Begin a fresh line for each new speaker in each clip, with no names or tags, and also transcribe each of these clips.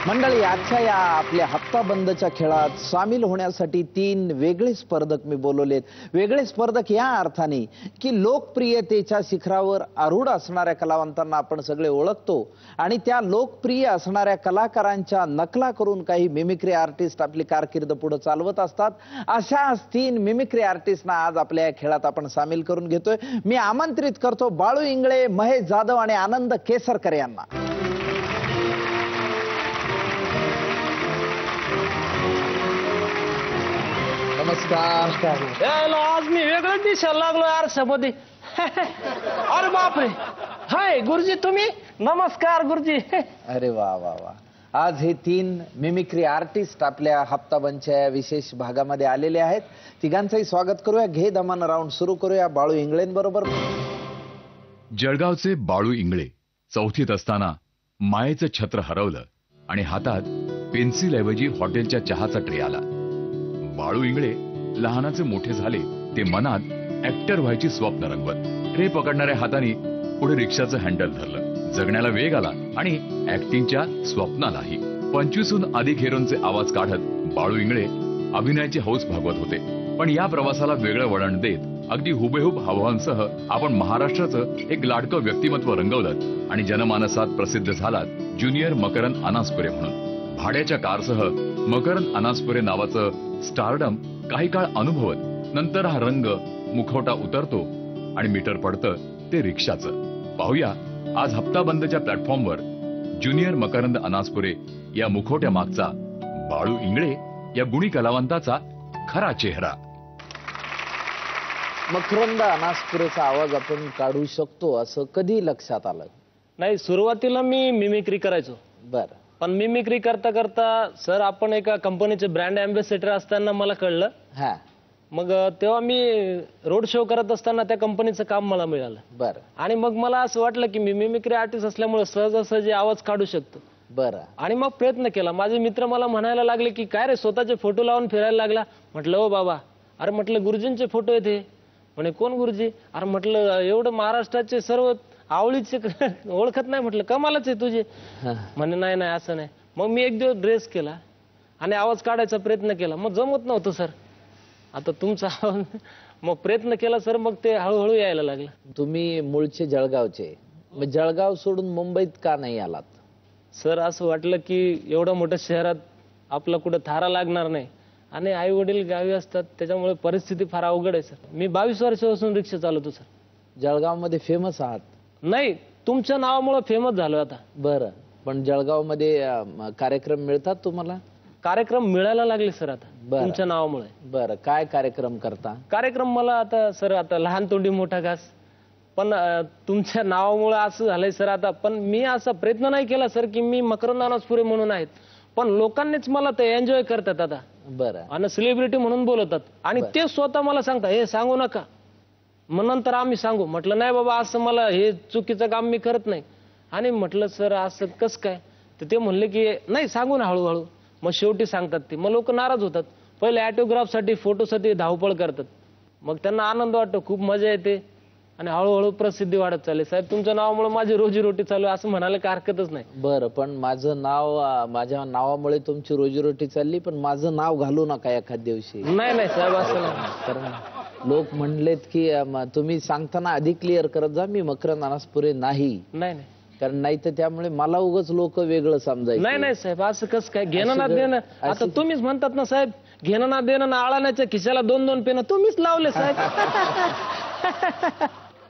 मंडळी, आजच्या या आपल्या हप्ता बंदच्या खेळात सामील होण्यासाठी 3 वेगळे स्पर्धक मी बोलवलेत. वेगळे स्पर्धक या अर्थाने की लोकप्रियतेच्या शिखरावर आरूढ असणाऱ्या कलावंतांना आपण सगळे ओळखतो आणि त्या लोकप्रिय असणाऱ्या कलाकारांच्या नकला करून काही मिमिक्री आर्टिस्ट आपली कारकीर्द पुढे चालवत असतात. अशाच 3 मिमिक्री आर्टिस्टना आज आपल्या या खेळात आपण सामील करून घेतोय. मी आमंत्रित करतो बाळू इंगळे, महेश जाधव आणि आनंद केसरकर यांना. नमस्कार.
आज मी वेगळं दिसायला लागलो आरशामध्ये. अरे बापरे, हाय गुरुजी तुम्ही. नमस्कार गुरुजी.
अरे वा वा वा. आज हे 3 मिमिक्री आर्टिस्ट आपल्या हप्ताबंदच्या विशेष भागामध्ये आलेले आहेत. तिघांचंही स्वागत करूया. घे दमान राऊंड सुरू करूया बाळू इंगळेंबरोबर.
जळगावचे बाळू इंगळे 4थीत असताना मायेचं छत्र हरवलं आणि हातात पेन्सिलऐवजी हॉटेलच्या चहाचा ट्रे आला. बाळू इंगळे लहानाचे मोठे झाले ते मनात ऍक्टर व्हायची स्वप्न रंगवत ट्रे पकडणाऱ्या हाताने पुढे रिक्षाचं हँडल धरलं. जगण्याला वेग आला आणि ऍक्टिंगच्या स्वप्नालाही. 25हून अधिक हिरोंचे आवाज काढत बाळू इंगळे अभिनयाची हौस भागवत होते. पण या प्रवासाला वेगळं वळण देत अगदी हुबेहूब हावभावांसह आपण महाराष्ट्राचं एक लाडकं व्यक्तिमत्व रंगवलं आणि जनमानसात प्रसिद्ध झालात ज्युनियर मकरंद अनासपुरे म्हणून. भाड्याच्या कारसह मकरंद अनासपुरे नावाचं स्टारडम काही काळ अनुभवत नंतर हा रंग मुखवटा उतरतो आणि मीटर पडतं ते रिक्षाचं. पाहूया आज हप्ताबंदच्या प्लॅटफॉर्मवर ज्युनियर मकरंद अनासपुरे या मुखवट्या मागचा बाळू इंगळे या गुणी कलावंताचा खरा चेहरा.
मकरंद अनासपुरेचा आवाज आपण काढू शकतो असं कधी लक्षात आलं?
नाही, सुरुवातीला मी मिमिक्री करायचो.
बर.
पण मिमिक्री करता करता सर आपण एका कंपनीचे ब्रँड अँबॅसेडर असताना मला कळलं.
हा.
मग तेव्हा मी रोड शो करत असताना त्या कंपनीचं काम मला मिळालं.
बर.
आणि मग मला असं वाटलं की मी मिमिक्री आर्टिस्ट असल्यामुळे सहजासहजी आवाज काढू शकतो.
बर.
आणि मग प्रयत्न केला. माझे मित्र मला म्हणायला लागले की काय रे स्वतःचे फोटो लावून फिरायला लागला. म्हटलं ओ बाबा, अरे म्हटलं गुरुजींचे फोटो येते. म्हणे कोण गुरुजी? अरे म्हटलं एवढं महाराष्ट्राचे सर्व आवळीचे ओळखत नाही. म्हटलं कमालच आहे तुझे. म्हणे नाही नाही असं नाही. मग मी एक दिवस ड्रेस केला आणि आवाज काढायचा प्रयत्न केला. मग जमत नव्हतं सर. आता तुमचा मग प्रयत्न केला सर, मग ते हळूहळू यायला लागलं.
तुम्ही मूळचे जळगावचे, मग जळगाव सोडून मुंबईत का नाही आलात?
सर असं वाटलं की एवढ्या मोठ्या शहरात आपला कुठं थारा लागणार नाही आणि आई वडील गावी असतात, त्याच्यामुळे परिस्थिती फार अवघड आहे सर. मी 22 वर्षापासून रिक्षा चालवतो सर.
जळगाव मध्ये फेमस आहात?
नाही, तुमच्या नावामुळे फेमस झालो आता.
बरं. पण जळगाव मध्ये कार्यक्रम मिळतात तुम्हाला?
कार्यक्रम मिळायला लागले सर आता तुमच्या नावामुळे.
बरं. काय कार्यक्रम करता?
कार्यक्रम मला आता सर आता लहान तोंडी मोठा घास. पण तुमच्या नावामुळे असं झालंय सर आता. पण मी असा प्रयत्न नाही केला सर की मी मकरंद अनासपुरे म्हणून आहेत, पण लोकांनीच मला ते एन्जॉय करतात आता.
बरं.
आणि सेलिब्रिटी म्हणून बोलवतात आणि ते स्वतः मला सांगतात हे सांगू नका. मग नंतर आम्ही सांगू. म्हटलं नाही बाबा, असं मला हे चुकीचं काम मी करत नाही. आणि म्हटलं सर असं कस काय? तर ते म्हणले की नाही सांगू ना हळूहळू. मग शेवटी सांगतात ते. मग लोक नाराज होतात. पहिले ऑटोग्राफसाठी फोटोसाठी धावपळ करतात. मग त्यांना आनंद वाटतो, खूप मजा येते आणि हळूहळू प्रसिद्धी वाढत चालली. साहेब तुमच्या नावामुळे माझी रोजीरोटी चालू आहे असं म्हणायला काही हरकतच नाही.
बरं. पण माझं नाव, माझ्या नावामुळे तुमची रोजीरोटी चालली, पण माझं नाव घालू नका एखाद दिवशी.
नाही नाही साहेब असं नाही.
कारण लोक म्हणलेत की तुम्ही सांगताना आधी क्लिअर करत जा मी मकरंद अनासपुरे नाही.
नाही नाही,
कारण नाही तर त्यामुळे मला उगाच लोक वेगळं समजायचं.
नाही नाही साहेब असं कसं काय? घेणं ना देणं. आता तुम्हीच म्हणतात ना साहेब, घेणं ना देणं ना आळाण्याच्या खिशाला 2-2 पेन तुम्हीच लावले साहेब.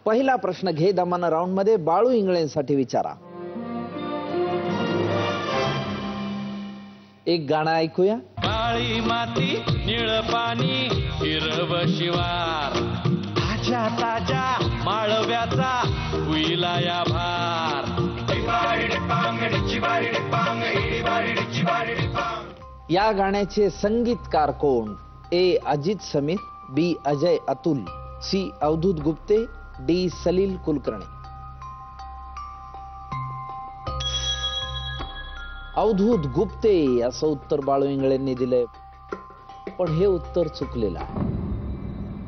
पहिला प्रश्न घे दमान राऊंड मध्ये बाळू इंगळेंसाठी विचारा. एक गाणं ऐकूया.
काळी माती निळ पाणी हिरव शिवार, ताज्या ताज्या माळव्याचा हुईला या भार.
या गाण्याचे संगीतकार कोण? ए अजित समीर, बी अजय अतुल, सी अवधूत गुप्ते, डी सलील कुलकर्णी. अवधूत गुप्ते असं उत्तर बाळू इंगळेंनी दिलंय, पण हे उत्तर चुकलेलं आहे.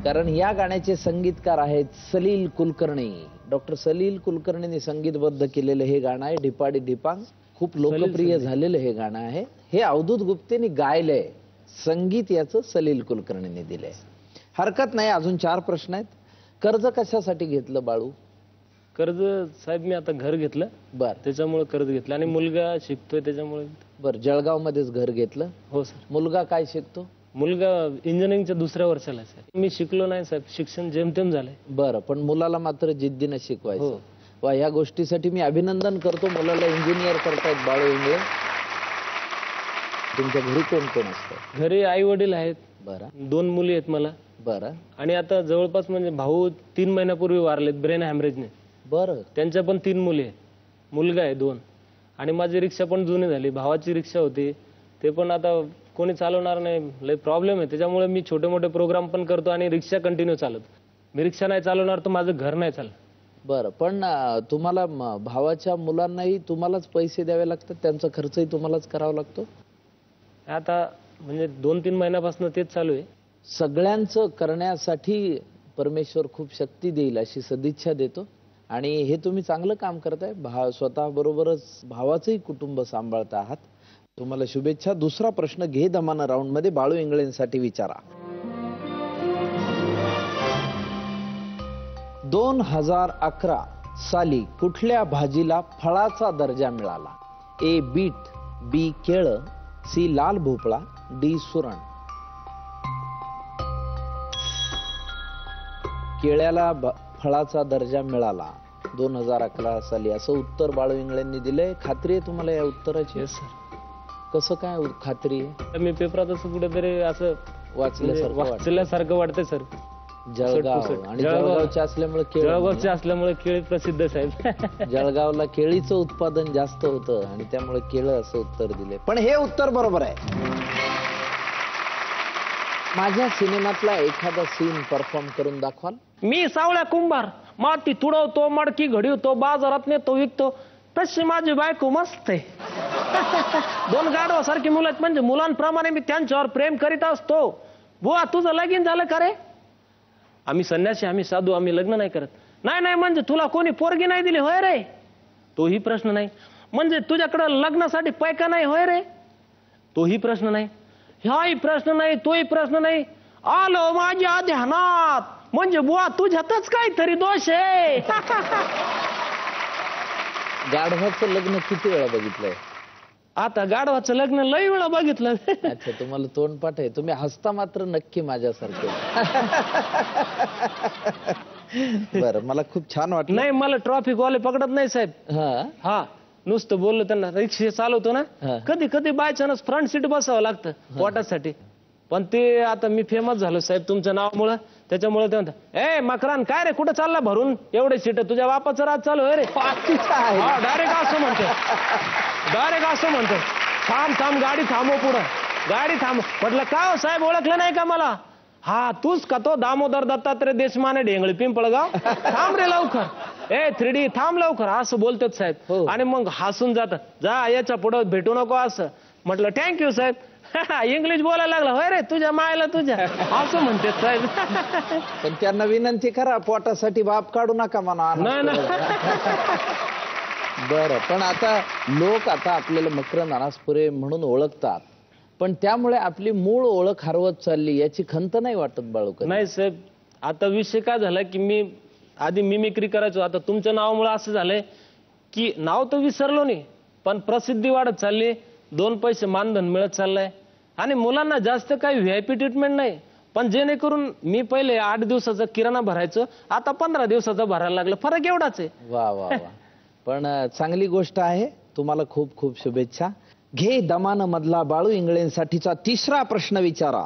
कारण या गाण्याचे संगीतकार आहेत सलील कुलकर्णी. डॉक्टर सलील कुलकर्णींनी संगीतबद्ध केलेलं हे गाणं आहे ढिपाडी ढिपांग. खूप लोकप्रिय झालेलं हे गाणं आहे. हे अवधूत गुप्तेने गायलंय, संगीत याचं सलील कुलकर्णीने दिलंय. हरकत नाही, अजून 4 प्रश्न आहेत. कर्ज कशासाठी घेतलं बाळू?
कर्ज साहेब मी आता घर घेतलं,
बर
त्याच्यामुळे कर्ज घेतलं, आणि मुलगा शिकतोय त्याच्यामुळे.
बर, जळगाव मध्येच घर घेतलं.
हो सर.
मुलगा काय शिकतो?
मुलगा इंजिनिअरिंगच्या 2ऱ्या वर्षाला आहे साहेब. मी शिकलो नाही साहेब, शिक्षण जेमतेम झालंय.
बरं, पण मुलाला मात्र जिद्दीनं शिकवायचं.
हो.
वा, या गोष्टीसाठी मी अभिनंदन करतो. मुलाला इंजिनियर करतायत बाळू इंगळे. तुमच्या घरी कोण कोण असतं?
घरी आई वडील आहेत,
बरं
2 मुली आहेत मला,
बरं
आणि आता जवळपास म्हणजे भाऊ 3 महिन्यापूर्वी वारलेत ब्रेन हॅमरेजने.
बरं.
त्यांच्या पण 3 मुली आहेत, मुलगा आहे 2, आणि माझी रिक्षा पण जुनी झाली. भावाची रिक्षा होती, ते पण आता कोणी चालवणार नाही, लय प्रॉब्लेम आहे. त्याच्यामुळे मी छोटे मोठे प्रोग्राम पण करतो आणि रिक्षा कंटिन्यू चालवतो. मी रिक्षा नाही चालवणार तर माझं घर नाही चालत.
बरं, पण तुम्हाला भावाच्या मुलांनाही तुम्हालाच पैसे द्यावे लागतात, त्यांचा खर्चही तुम्हालाच करावा लागतो?
आता म्हणजे 2-3 महिन्यापासून तेच चालू आहे.
सगळ्यांचं करण्यासाठी परमेश्वर खूप शक्ती देईल अशी सदिच्छा देतो. आणि हे तुम्ही चांगलं काम करताय. स्वतः बरोबरच भावाचंही कुटुंब सांभाळता आहात. तुम्हाला शुभेच्छा. दुसरा प्रश्न घे दमानं राऊंड मध्ये बाळू इंगळेंसाठी विचारा. 2011 साली कुठल्या भाजीला फळाचा दर्जा मिळाला? ए बीट, बी केळं, सी लाल भोपळा, डी सुरण. केळ्याला फळाचा दर्जा मिळाला 2011 साली, असं उत्तर बाळू इंगळेंनी दिलंय. खात्री आहे तुम्हाला या उत्तराची?
Yes sir.
कसं काय खात्री आहे?
मी पेपरात असं कुठेतरी असं वाचल्यासारखं वाटतंय सर.
जळगाव आणि जळगावचे असल्यामुळे
जळगावचे असल्यामुळे केळी प्रसिद्ध साहेब.
जळगावला केळीचं उत्पादन जास्त होतं आणि त्यामुळे केळं असं उत्तर दिले. पण हे उत्तर बरोबर आहे. माझ्या सिनेमातला एखादा सीन परफॉर्म करून दाखवाल?
मी सावळ्या कुंभार, माती तुडवतो, मडकी घडवतो, बाजारात नेतो विकतो, तशी माझी बायको मस्त आहे. 2 गाढवासारखी मुलं आहेत, म्हणजे मुलांप्रमाणे मी त्यांच्यावर प्रेम करीत असतो. बुवा तुझं लगीन झालं का रे? आम्ही संन्यासी, आम्ही साधू, आम्ही लग्न नाही करत. नाही म्हणजे तुला कोणी पोरगी नाही दिली होय रे? तोही प्रश्न नाही. म्हणजे तुझ्याकडे लग्नासाठी पैका नाही होय रे? तोही प्रश्न नाही. ह्याही प्रश्न नाही, तोही प्रश्न नाही. आलो माझ्या ध्यानात, म्हणजे बुवा तुझ्यातच काहीतरी दोष आहे.
गाढवाचं लग्न किती वेळा बघितलंय?
आता गाढवाचं लग्न लई वेळा बघितलं.
अच्छा, तुम्हाला तोंडपाठ आहे. तुम्ही हसता मात्र नक्की माझ्यासारखे. बरं, मला खूप छान वाटलं.
नाही, मला ट्रॉफिक वाले पकडत नाही साहेब. हा नुसतं बोललो त्यांना. रिक्षा चालवतो ना, कधी कधी बाय चान्स फ्रंट सीट बसावं लागतं पोटासाठी. पण ते आता मी फेमस झालो साहेब तुमच्या नावामुळं, त्याच्यामुळे ते म्हणतात, ए मकरान काय रे, कुठं चालला भरून एवढे सीट? तुझ्या बापाचं राज चालू आहे रे. डायरेक्ट असं म्हणतो, डायरेक्ट असं म्हणतो. थांब गाडी थांबव, पुढं गाडी थांब. म्हटलं का हो साहेब, ओळखलं नाही का मला? हा तूच का तो दामोदर दत्तात्रय देशमाने ढेंगळी पिंपळगाव? थांब रे लवकर, ए 3D थांब लवकर, असं बोलतात साहेब. आणि मग हसून जातात, जा याच्या पुढं भेटू नको असं. म्हटलं थँक्यू साहेब. इंग्लिश बोलायला लागला होय रे, तुझ्या मायला तुझ्या, असं म्हणतात साहेब.
पण त्यांना विनंती करा, पोटासाठी बाप काढू नका म्हणा.
नाही.
बरं, पण आता लोक आपल्याला मकरंद अनासपुरे म्हणून ओळखतात, पण त्यामुळे आपली मूळ ओळख हरवत चालली, याची खंत नाही वाटत बाळूकर?
नाही साहेब, आता विषय काय झाला की मी आधी मिमिक्री करायचो. आता तुमच्या नावामुळे असं झालंय की नाव तर विसरलो नाही, पण प्रसिद्धी वाढत चालली, 2 पैसे मानधन मिळत चाललंय, आणि मुलांना जास्त काही व्हीआयपी ट्रीटमेंट नाही. पण जेणेकरून मी पहिले 8 दिवसाचा किराणा भरायचो, आता 15 दिवसाचा भरायला लागलं. फरक एवढाच आहे.
वा वा वा. पण चांगली गोष्ट आहे. तुम्हाला खूप खूप शुभेच्छा. घे दमानं मधला बाळू इंगळेंसाठीचा 3रा प्रश्न विचारा.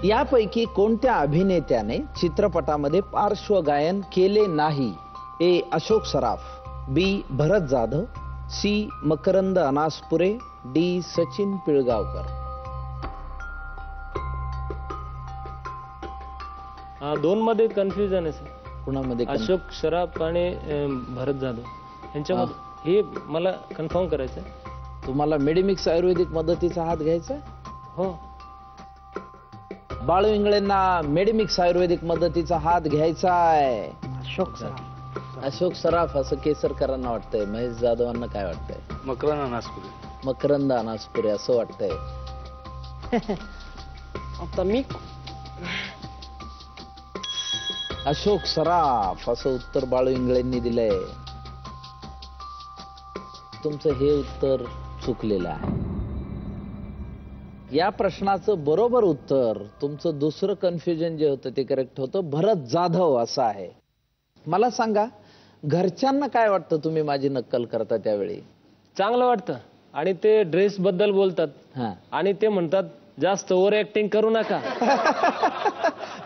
यापैकी कोणत्या अभिनेत्याने चित्रपटामध्ये पार्श्वगायन केले नाही? ए अशोक सराफ, बी भरत जाधव, सी मकरंद अनासपुरे, डी सचिन पिळगावकर.
2 मध्ये कन्फ्युजन आहे सर.
कुणामध्ये?
अशोक सराफ आणि भरत जाधव यांच्यामध्ये. हे मला कन्फर्म करायचं.
तुम्हाला मेडिमिक्स आयुर्वेदिक मदतीचा हात घ्यायचा?
हो.
बाळू इंगळेंना मेडिमिक्स आयुर्वेदिक मदतीचा हात घ्यायचा आहे.
अशोक सराफ.
अशोक सराफ असं केसरकरांना वाटतंय, महेश जाधवांना काय वाटतंय?
मकरंद अनासपुरे.
मकरंद अनासपुरे असं वाटतंय.
आता मी
अशोक सराफ असं उत्तर बाळू इंगळेंनी दिलंय. तुमचं हे उत्तर चुकलेलं आहे. या प्रश्नाचं बरोबर उत्तर, तुमचं दुसरं कन्फ्युजन जे होतं ते करेक्ट होतं, भरत जाधव असं आहे. मला सांगा, घरच्यांना काय वाटतं तुम्ही माझी नक्कल करता त्यावेळी?
चांगलं वाटतं. आणि ते ड्रेस बद्दल बोलतात
हा,
आणि ते म्हणतात जास्त ओव्हर ऍक्टिंग करू नका.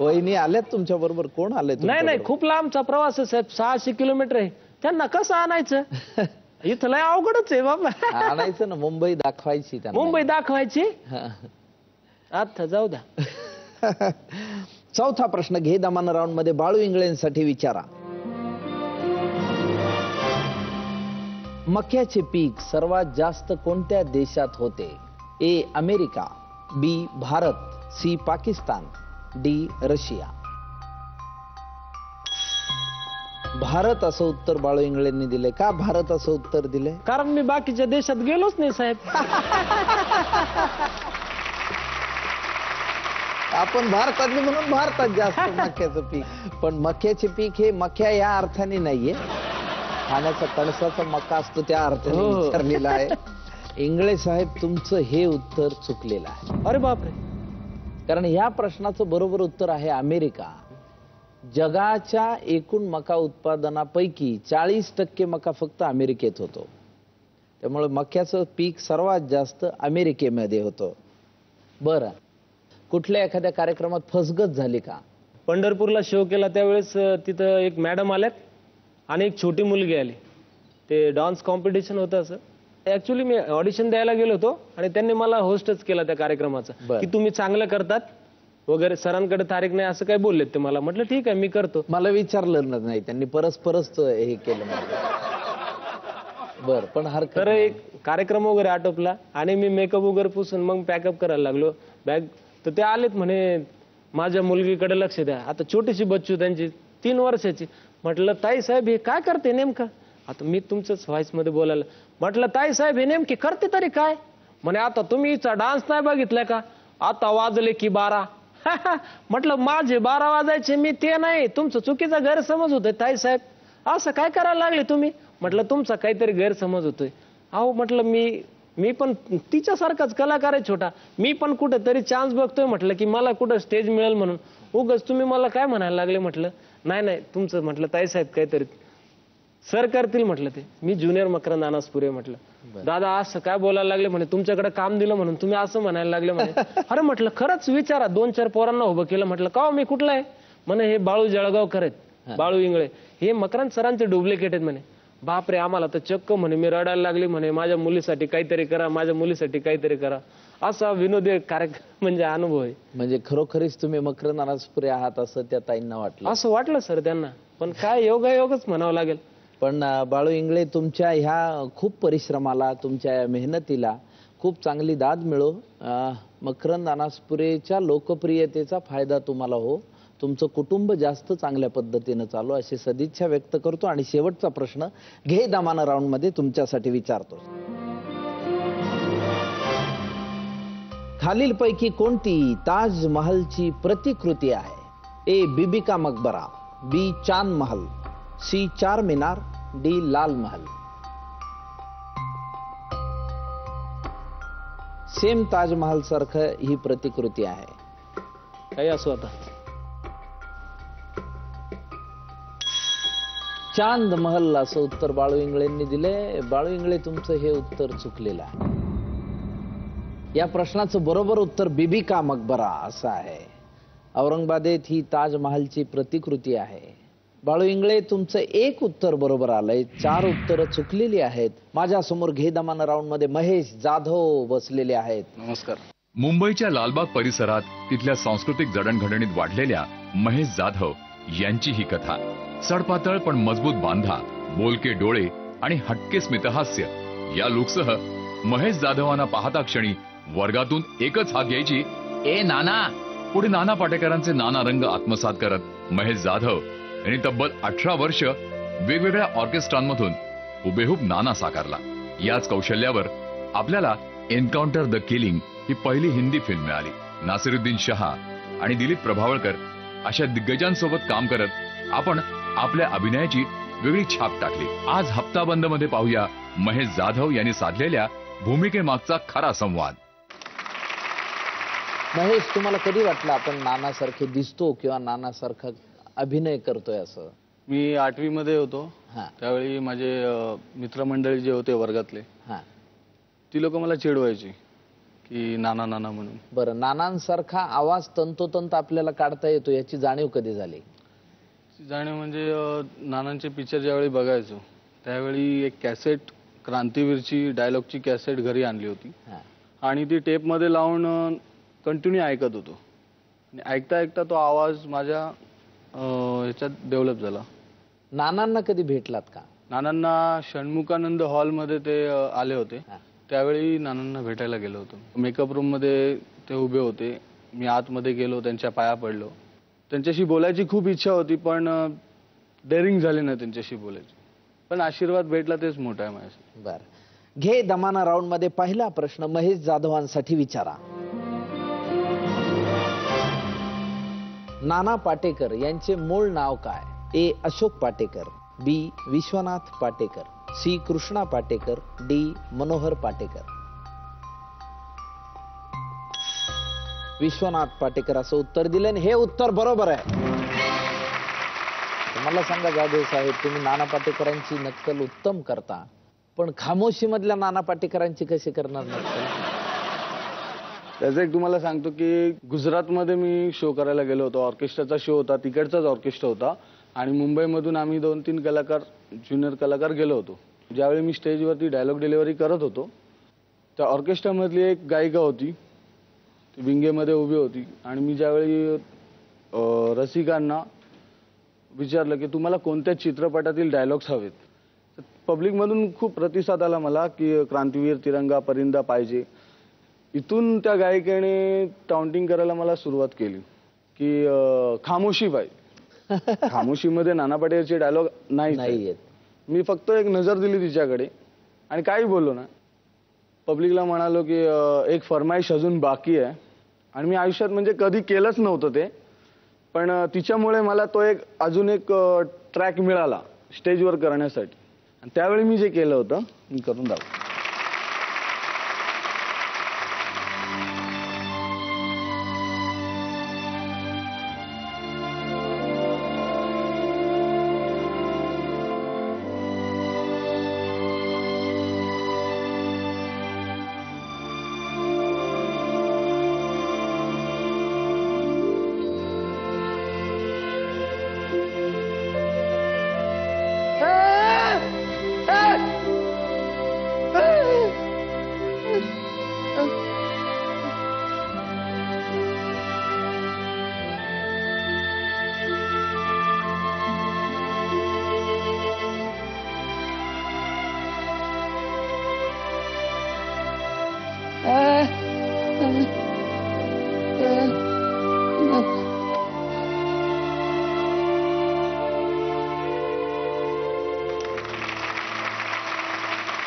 वहिनी आल्यात तुमच्या बरोबर? कोण आले?
नाही नाही, खूप लांबचा प्रवास आहे साहेब, 600 किलोमीटर आहे. त्यांना कसं आणायचं? इथं लय अवघडच आहे बाबा.
आणायचं ना, मुंबई दाखवायची त्यांना.
मुंबई दाखवायची.
हा.
आता जाऊ द्या.
चौथा प्रश्न घे दमान राऊंड मध्ये बाळू इंगळेंसाठी विचारा. मक्याचे पीक सर्वात जास्त कोणत्या देशात होते? A America, B Bharat, C Pakistan, D Russia. Bharat असं उत्तर बाळू इंगळेंनी दिले. का भारत असं उत्तर दिले?
कारण मी बाकीच्या देशात गेलोच नाही साहेब.
आपण भारतातली म्हणून भारतात जास्त मक्याचं पीक. पण मक्याचे पीक हे मक्या या अर्थाने नाहीये, खाण्याचा कणसाचा मका असतो त्या अर्थाने विचारलेला आहे. इंगळे साहेब, तुमचं हे उत्तर चुकलेलं आहे.
अरे बापरे.
कारण या प्रश्नाचं बरोबर उत्तर आहे अमेरिका. जगाच्या एकूण मका उत्पादनापैकी 40% मका फक्त अमेरिकेत होतो. त्यामुळे मक्याचं पीक सर्वात जास्त अमेरिकेमध्ये होतं. बरं, कुठल्या एखाद्या कार्यक्रमात फसगत झाली का?
पंढरपूरला शो केला त्यावेळेस तिथं एक मॅडम आल्यात आणि एक छोटी मुलगी आली. ते डान्स कॉम्पिटिशन होतं असं. ऍक्च्युली मी ऑडिशन द्यायला गेलो होतो आणि त्यांनी मला होस्टच केला त्या कार्यक्रमाचा,
बरं.
की तुम्ही चांगलं करतात वगैरे, सरांकडे तारीख नाही असं काय बोललेत ते मला. म्हटलं ठीक आहे मी करतो.
मला विचारलं नाही त्यांनी, परस्परच हे केलं. बर, पण
तर एक कार्यक्रम वगैरे आटोपला आणि मी मेकअप वगैरे पुसून मग पॅकअप करायला लागलो बॅग. तर ते आलेत म्हणे माझ्या मुलगीकडे लक्ष द्या. आता छोटीशी बच्चू त्यांची 3 वर्षाची. म्हटलं ताई साहेब हे काय करते नेमकं? आता मी तुमच्याच व्हॉइस मध्ये बोलायला म्हटलं ताई साहेब हे नेमकी करते तरी काय? म्हणे आता तुम्ही हिचा डान्स नाही बघितलाय का? आता वाजले की 12. म्हटलं माझे 12 वाजायचे, मी ते नाही. तुमचं चुकीचा गैरसमज होतोय ताई साहेब. असं काय करायला लागले तुम्ही? म्हटलं तुमचा काहीतरी गैरसमज होतोय. अहो म्हटलं मी पण तिच्यासारखाच कलाकार आहे छोटा. मी पण कुठेतरी चान्स बघतोय म्हटलं की मला कुठं स्टेज मिळेल म्हणून. उगाच तुम्ही मला काय म्हणायला लागले? म्हटलं नाही नाही तुमचं म्हटलं ताई साहेब काहीतरी सर करतील म्हटलं ते. मी ज्युनियर मकरंद अनासपुरे. म्हटलं दादा असं काय बोलायला लागले? म्हणे तुमच्याकडे काम दिलं म्हणून तुम्ही असं म्हणायला लागले म्हणे. अरे म्हटलं खरंच विचारा. 2-4 पोरांना उभं केलं. म्हटलं का मी कुठला आहे? म्हणे हे बाळू जळगावकर आहेत, बाळू इंगळे. हे मकरंद सरांचे डुप्लिकेट आहेत म्हणे. बापरे, आम्हाला तर चक्क म्हणे मी रडायला लागली म्हणे. माझ्या मुलीसाठी काहीतरी करा, माझ्या मुलीसाठी काहीतरी करा. असा विनोदी कार्यक्रम म्हणजे अनुभव आहे.
म्हणजे खरोखरीच तुम्ही मकरंद अनासपुरे आहात असं त्या ताईंना वाटलं?
असं वाटलं सर त्यांना. पण काय योगायोगच म्हणावं लागेल.
पण बाळू इंगळे, तुमच्या ह्या खूप परिश्रमाला, तुमच्या या मेहनतीला खूप चांगली दाद मिळो. मकरंद अनासपुरेच्या लोकप्रियतेचा फायदा तुम्हाला हो. तुमचं कुटुंब जास्त चांगल्या पद्धतीनं चालू अशी सदिच्छा व्यक्त करतो. आणि शेवटचा प्रश्न घे दामाना राऊंड मध्ये तुमच्यासाठी विचारतो. खालीलपैकी कोणती ताजमहलची प्रतिकृती आहे? ए बीबी का मकबरा, बी चांद महल, सी चार मीनार, डी लाल महल. सेम ताजमहल सारखं ही प्रतिकृती आहे.
काही असो आता.
चांद महल असं उत्तर बाळू इंगळेंनी दिले. बाळू इंगळे, तुमचं हे उत्तर चुकलेलं आहे. या प्रश्नाचं बरोबर उत्तर बीबी का मकबरा असं आहे. औरंगाबादेत ही ताजमहलची प्रतिकृती आहे. बाळू इंगळे, तुमचं एक उत्तर बरोबर आलंय, 4 उत्तरं चुकलेली आहेत. माझ्या समोर घे दमान राऊंड मध्ये महेश जाधव बसलेले आहेत.
नमस्कार.
मुंबईच्या लालबाग परिसरात तिथल्या सांस्कृतिक जडणघडणीत वाढलेल्या महेश जाधव यांची ही कथा. सडपातळ पण मजबूत बांधा, बोलके डोळे आणि हटके स्मितहास्य या लुकसह महेश जाधवांना पाहता क्षणी वर्गातून एकच हाक यायची, ए नाना. पुढे नाना पाटेकरांचे नाना रंग आत्मसात करत महेश जाधव यांनी तब्बल 18 वर्ष वेगवेगळ्या ऑर्केस्ट्रांमधून हुबेहूब नाना साकारला. याच कौशल्यावर आपल्याला एन्काउंटर द किलिंग ही पहिली हिंदी फिल्म मिळाली. नासिरुद्दीन शहा आणि दिलीप प्रभावळकर अशा दिग्गजांसोबत काम करत आपण आपल्या अभिनयाची वेगळी छाप टाकली. आज हप्ताबंद मध्ये पाहूया महेश जाधव यांनी साधलेल्या भूमिकेमागचा खरा संवाद.
महेश, तुम्हाला कधी वाटलं आपण नानासारखे दिसतो किंवा नानासारखा अभिनय करतोय असं?
मी 8वी मध्ये होतो.
हा
त्यावेळी माझे मित्रमंडळी जे होते वर्गातले,
हा.
ती लोक मला चिडवायची की नाना नाना म्हणून.
बरं, नानांसारखा आवाज तंतोतंत आपल्याला काढता येतो याची जाणीव कधी झाली?
जाणे म्हणजे नानांचे पिक्चर ज्यावेळी बघायचो त्यावेळी एक कॅसेट, क्रांतीवीरची डायलॉगची कॅसेट घरी आणली होती
हा.
आणि ती टेपमध्ये लावून कंटिन्यू ऐकत होतो. आणि ऐकता ऐकता तो आवाज माझ्या ह्याच्यात डेव्हलप झाला.
नानांना कधी भेटलात का?
नानांना षण्मुखानंद हॉलमध्ये ते आले होते.
हा.
त्यावेळी नानांना भेटायला गेलो होतो. मेकअप रूम मध्ये ते उभे होते. मी आतमध्ये गेलो, त्यांच्या पाया पडलो. त्यांच्याशी बोलायची खूप इच्छा होती पण डेअरिंग झाली नाही त्यांच्याशी बोलायची. पण आशीर्वाद भेटला तेच मोठा आहे माझ्यासाठी.
बर, घे दमाना राऊंड मध्ये पहिला प्रश्न महेश जाधवांसाठी विचारा. नाना पाटेकर यांचे मूळ नाव काय? ए. अशोक पाटेकर, बी. विश्वनाथ पाटेकर, सी. कृष्णा पाटेकर, डी. मनोहर पाटेकर. विश्वनाथ पाटेकर असं उत्तर दिलं आणि हे उत्तर बरोबर आहे. मला सांगा जाधव साहेब, तुम्ही नाना पाटेकरांची नक्कल उत्तम करता, पण खामोशी मधल्या नाना पाटेकरांची कशी करणार नक्कल?
त्याचं एक तुम्हाला सांगतो की गुजरातमध्ये मी शो करायला गेलो होतो. ऑर्केस्ट्राचा शो होता, तिकडचाच ऑर्केस्ट्रा होता आणि मुंबईमधून आम्ही 2-3 कलाकार, ज्युनियर कलाकार गेलो होतो. ज्यावेळी मी स्टेजवरती डायलॉग डिलिव्हरी करत होतो त्या ऑर्केस्ट्रामधली एक गायिका होती, ती विंगेमध्ये उभी होती आणि मी ज्यावेळी रसिकांना विचारलं की तुम्हाला कोणत्या चित्रपटातील डायलॉग्स हवेत, तर पब्लिकमधून खूप प्रतिसाद आला मला की क्रांतीवीर, तिरंगा, परिंदा पाहिजे. इथून त्या गायिकेने टाउंटिंग करायला मला सुरुवात केली की खामोशी पाहिजे. खामोशीमध्ये नाना पाटेकरचे डायलॉग नाही. मी फक्त एक नजर दिली तिच्याकडे आणि काही बोललो ना. पब्लिकला म्हणालो की एक फरमाईश अजून बाकी आहे. आणि मी आयुष्यात म्हणजे कधी केलंच नव्हतं ते, पण तिच्यामुळे मला तो एक अजून एक ट्रॅक मिळाला स्टेजवर करण्यासाठी. आणि त्यावेळी मी जे केलं होतं मी करून दाखवलं.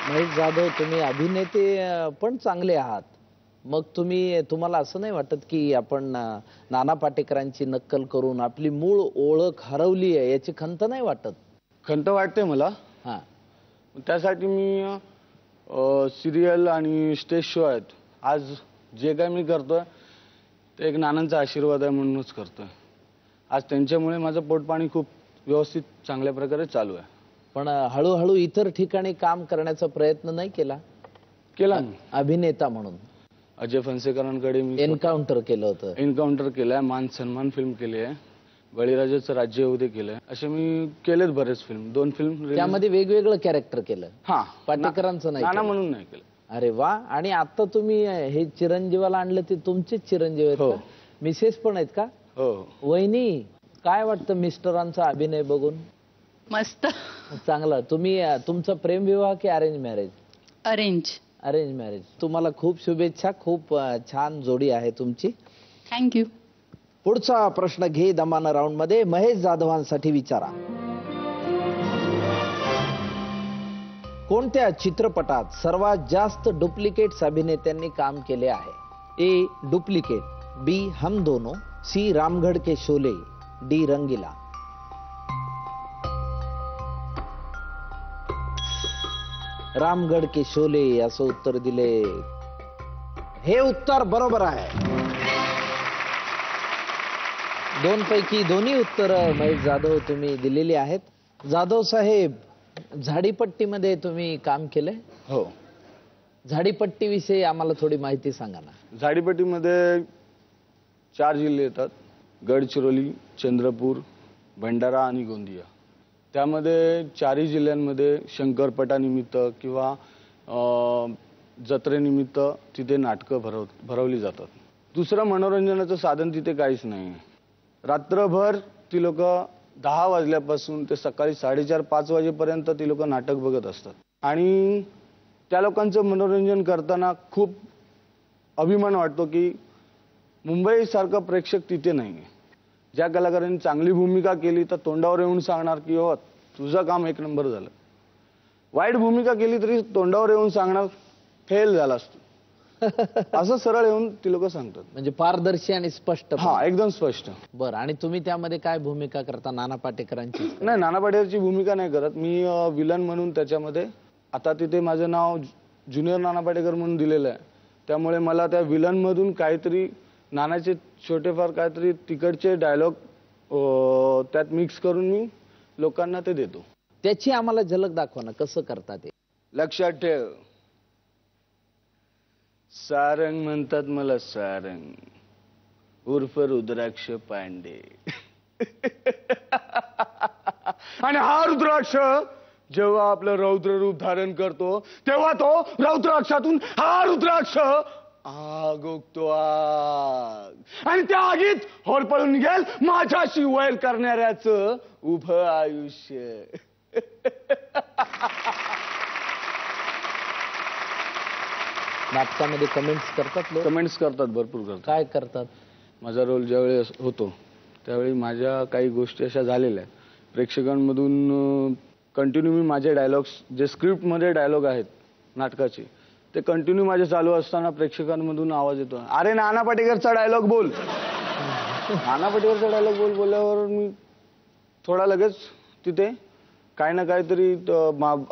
महेश जाधव, तुम्ही अभिनेते पण चांगले आहात, मग तुम्हाला असं नाही वाटत की आपण नाना पाटेकरांची नक्कल करून आपली मूळ ओळख हरवली आहे याची खंत नाही वाटत?
खंत वाटते मला.
हा,
त्यासाठी मी सिरियल आणि स्टेज शो आहेत. आज जे काय मी करतोय ते एक नानांचा आशीर्वाद आहे म्हणूनच करतोय. आज त्यांच्यामुळे माझं पोटपाणी खूप व्यवस्थित चांगल्या प्रकारे चालू आहे.
पण हळूहळू इतर ठिकाणी काम करण्याचा प्रयत्न नाही केला?
केला
अभिनेता म्हणून
अजय फणसेकरांकडे मी
एन्काउंटर केलं होतं.
एन्काउंटर केलाय, मान सन्मान फिल्म केली आहे, बळीराजाचं राज्य येऊ दे केलंय. असे मी केलेत बरेच फिल्म. 2 फिल्म
त्यामध्ये वेगवेगळं कॅरेक्टर केलं.
हा,
पाटेकरांचं नाही
नाना
केलं.
म्हणून नाही केलं.
अरे वा. आणि आता तुम्ही हे चिरंजीवाला आणलं ते तुमचेच चिरंजीव आहेत
हो.
का? मिसेस पण आहेत का?
हो.
वहिनी, काय वाटतं मिस्टरांचा अभिनय बघून?
मस्त.
चांगला. तुमचा प्रेमविवाह की arrange marriage?
Arrange.
Arrange marriage. तुम्हाला खूप शुभेच्छा. खूप छान जोडी आहे तुमची.
थँक्यू.
पुढचा प्रश्न घे दमाना राऊंड मध्ये महेश जाधवांसाठी विचारा. कोणत्या चित्रपटात सर्वात जास्त डुप्लिकेट्स अभिनेत्यांनी काम केले आहे? ए डुप्लिकेट, बी हम दोनो, सी रामगढ़ के शोले, डी रंगीला. रामगढ़ के शोले असं उत्तर दिले. हे उत्तर बरोबर आहे. दोन पैकी दोन्ही उत्तर महेश जाधव तुम्ही दिलेली आहेत. जाधव साहेब, झाडीपट्टीमध्ये तुम्ही काम केलंय?
हो.
झाडीपट्टीविषयी आम्हाला थोडी माहिती सांगा ना.
झाडीपट्टीमध्ये 4 जिल्हे येतात: गडचिरोली, चंद्रपूर, भंडारा आणि गोंदिया. त्यामध्ये 4ही जिल्ह्यांमध्ये शंकरपटानिमित्त किंवा जत्रेनिमित्त तिथे नाटकं भरवली जातात. दुसरं मनोरंजनाचं साधन तिथे काहीच नाही. रात्रभर ती लोक 10 वाजल्यापासून ते सकाळी 4:30-5 वाजेपर्यंत ती लोक नाटक बघत असतात. आणि त्या लोकांचं मनोरंजन करताना खूप अभिमान वाटतो की मुंबईसारखं प्रेक्षक तिथे नाही. ज्या कलाकारांनी चांगली भूमिका केली तर तोंडावर येऊन सांगणार की हो तुझं काम 1 नंबर झालं. वाईट भूमिका केली तरी तोंडावर येऊन सांगणार फेल झाला असतो. असं सरळ येऊन ती लोक सांगतात. म्हणजे
पारदर्शी आणि स्पष्ट.
हा, एकदम स्पष्ट.
बरं, आणि तुम्ही त्यामध्ये काय भूमिका करता? नाना पाटेकरांची?
नाही, नाना पाटेकरची भूमिका नाही करत मी. विलन म्हणून त्याच्यामध्ये आता तिथे माझं नाव ज्युनियर नाना पाटेकर म्हणून दिलेलं आहे. त्यामुळे मला त्या विलन मधून काहीतरी नानाचे छोटेफार काहीतरी तिकडचे डायलॉग त्यात मिक्स करून मी लोकांना ते देतो.
त्याची आम्हाला झलक दाखवा ना, कसं करता ते.
लक्षात ठेव, सारंग म्हणतात मला, सारंग उर्फ रुद्राक्ष पांडे. आणि हा रुद्राक्ष जेव्हा आपलं रौद्र रूप धारण करतो तेव्हा तो रौद्राक्षातून हा रुद्राक्ष आग ओकतो, आग. आणि त्या आगीत होरपळून निघेल माझ्याशी वैर करणाऱ्याचं उभं आयुष्य.
नाटकामध्ये कमेंट्स करतात लोक?
कमेंट्स करतात, भरपूर करतात.
काय करतात?
माझा रोल ज्यावेळी होतो त्यावेळी माझ्या काही गोष्टी अशा झालेल्या आहेत प्रेक्षकांमधून. कंटिन्यू मी माझे डायलॉग्स जे स्क्रिप्टमध्ये डायलॉग आहेत नाटकाचे ते कंटिन्यू माझे चालू असताना प्रेक्षकांमधून आवाज येतो, अरे नाना पाटेकरचा डायलॉग बोल. नाना पाटेकरचा डायलॉग बोल बोलल्यावर मी थोडा लगेच तिथे काही ना काहीतरी